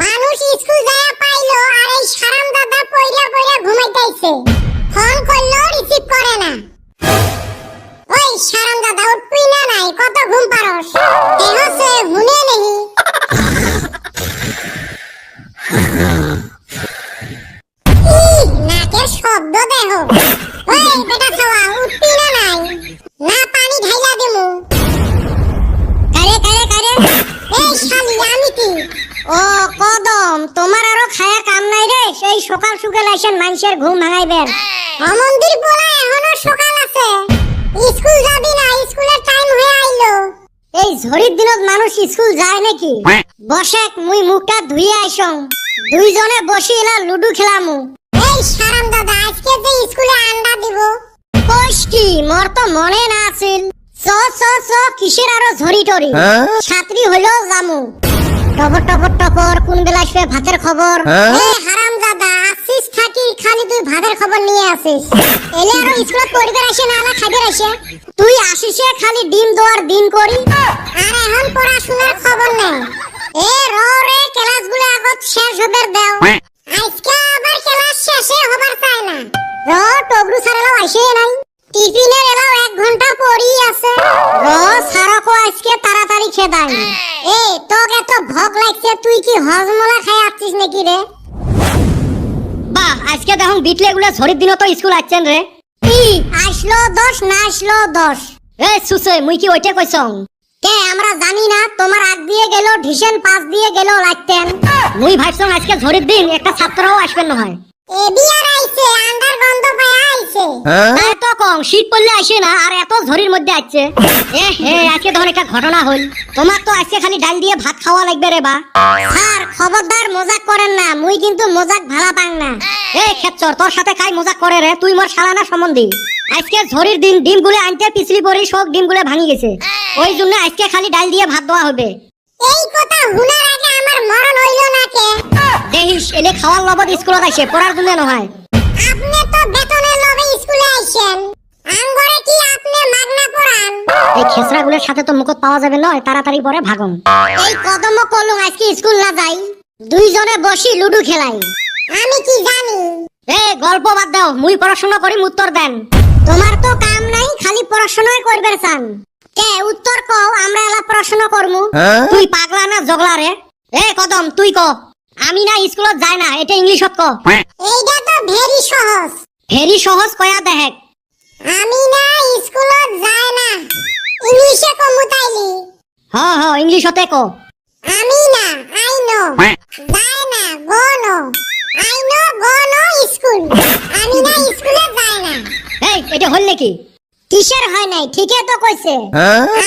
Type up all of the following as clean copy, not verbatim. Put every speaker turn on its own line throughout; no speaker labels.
মানুষ স্কুল যায় পাইলো আর এই সারাম দাদা পয়রা পয়রা ঘুমাইতেছে। ফোন করলো রিসিভ করে না। ওই সারাম দাদা উঠবি না নাই, কত ঘুম পারস? কেন সে হুনে নেই? নাকের শব্দ দেহ। ওই বেটা ছাওয়া উঠবি না নাই? না পানি ঢাইলা দিমু। কারে কারে কারে এই শালি আমি কি? ও কদম, তোমার আরো খায়া কাম নাই রে? সেই সকাল সকাল আসেন মানুষের ঘুম ভাঙাইবেন। মন্দির বলা এখনো সকাল আছে। স্কুল যাবি না? স্কুলের টাইম হয়ে আইলো। এই ঝড়ির দিনত মানুষ স্কুল যায় নাকি? বসেক মুই মুখটা ধুইয়ে আইসং, দুইজনে বসি এলা লুডু খেলামু। এই সারাম দাদা আজকে যে স্কুলে আন্ডা দিব। কইস কি, মোর তো মনে না আছিল। চ চ চ, কিসের আরো ঝড়ি টরি? ছাত্রী হইলো জামু। টপর টপর টপর, কোন বেলা শুয়ে ভাতের খবর? এ হারাম দাদা, আসিস থাকি খালি তুই ভাতের খবর নিয়ে আসিস। এলে আরো স্কুলত পড়িতে আসে না, আলা খাইতে আসে। তুই আসিসে খালি ডিম দোয়ার দিন করি, আর এখন পড়াশোনার খবর নেই। এ র রে, ক্লাসগুলো আগত শেষ হবে দাও। আজকে আবার ক্লাস শেষে হবার চাই না। র টগরু সারালো আইসে নাই। টিফিনের এলাও 1 ঘন্টা পড়ি আছে। র সারাকো আজকে তাড়াতাড়ি খেদাই। এ তোকে তো ভোগ লাগছে, তুই কি হজমলা খাই আসছিস নাকি রে? বাহ, আজকে দেখুন বিটলে গুলা ঝড়ির দিন তো স্কুল আসছেন রে। কি আসলো 10 না আসলো 10? এ সুসে, মুই কি ওইটা কইছং? কে আমরা জানি না, তোমার আগ দিয়ে গেল ঢিসেন, পাশ দিয়ে গেল লাগতেন। মুই ভাবছং আজকে ঝড়ির দিন একটা ছাত্রও আসবেন না হয়। এ বিয়ার আইছে, আন্ডার গন্ধ পায় আইছে। তাই তো কম, শীত পড়লে আসে না, আর এত ঝড়ির মধ্যে আসছে। এ হে, আজকে তখন একটা ঘটনা হল। তোমার তো আজকে খালি ডাল দিয়ে ভাত খাওয়া লাগবে রে বা। স্যার খবরদার মজাক করেন না, মুই কিন্তু মজাক ভালা পাং না। এ খেচ্চর, তোর সাথে খাই মজাক করে রে? তুই মোর শালা না সম্বন্ধী? আজকে ঝড়ির দিন ডিম গুলে আনতে পিছলি পড়ি, সব ডিম গুলে ভাঙি গেছে। ওই জন্য আজকে খালি ডাল দিয়ে ভাত দেওয়া হবে। এই কথা হুনার আগে আমার মরণ হইল না কে? দেখিস এলে খাওয়ার লবত স্কুলত আইছে, পড়ার জন্য নয়। আপনি তো বেতনের লবে স্কুলে আইছেন, আঙ্গরে কি আপনি মাগনা পড়ান? এই খেসরাগুলোর সাথে তো মুখত পাওয়া যাবে নয়, তাড়াতাড়ি পরে ভাগম। এই কদম কলম আজকে স্কুল না যাই, দুইজনে বসি লুডু খেলাই। আমি কি জানি? এ গল্প বাদ দাও, মুই পড়াশোনা করি, উত্তর দেন। তোমার তো কাম নাই, খালি পড়াশোনাই করবে চান। কে উত্তর কও, আমরা এলা পড়াশোনা করমু। তুই পাগলা না জগলা রে? এ কদম তুই ক। আমি না স্কুলত যাই না, এটা ইংলিশত ক। এইটা তো ভেরি সহজ। ভেরি সহজ কয়া দেখ। আমি না স্কুলত যাই না, ইংলিশে কমু তাইলি। হ হ, ইংলিশতে ক। আমি না আই নো, যাই না গো no, I no go no school. আমি না স্কুলে যাই না। এই এটা হল নাকি? কিসের হয় নাই? ঠিকই তো কইছে।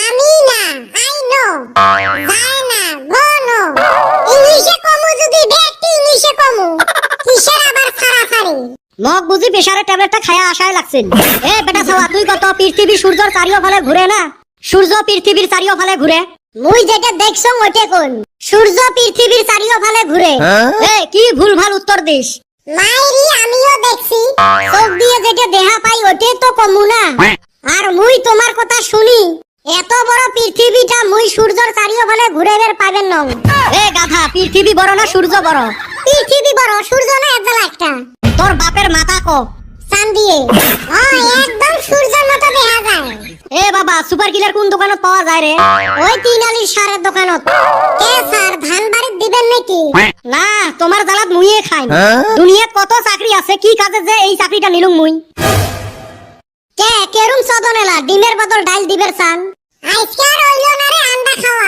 আমি না আই নো, যাই না গো নো, ইংলিশে কমু যদি ব্যক্তি ইংলিশে কমু। কিসের আবার ছাড়াছাড়ি? মগ বুঝি প্রেসারের ট্যাবলেটটা খায়া আশায় লাগছিল। এ বেটা ছাওয়া, তুই কত পৃথিবী সূর্যের চারিওফালে ঘুরে না? সূর্য পৃথিবীর চারিওফালে ঘুরে। মুই যেটা দেখছং ওইটা কোন? সূর্য পৃথিবীর চারিওফালে ঘুরে। এ কি ভুলভাল উত্তর দিস? মাইরি আমিও দেখছি, চোখ দিয়ে যেটা দেখা পাই ওইটাই তো কমু না। আর মুই তোমার কথা শুনি, এত বড় পৃথিবীটা মুই সূর্যের চারিওফালে ঘুরে বের পাবেন নং। এ গাধা, পৃথিবী বড় না সূর্য বড়? পৃথিবী বড়, সূর্য না একদলা একটা। তোর বাপের মাথা ক চান দিয়ে। একদম সূর্যের মতো দেখা যায়। এ বাবা, সুপার কিলার কোন দোকানত পাওয়া যায় রে? ওই 3 আলির সারের দোকানত। এ স্যার, ধান বাড়িত দিবেন নাকি? না, তোমার জ্বালাত মুইয়ে খাই। দুনিয়াত কত চাকরি আছে, কি কাজে যে এই চাকরিটা নিলুম মুই। কে কেরুম সদনেলা ডিমের বদল ডাল দিবের চান? আজকে আর হইল না রে আন্ডা খাওয়া।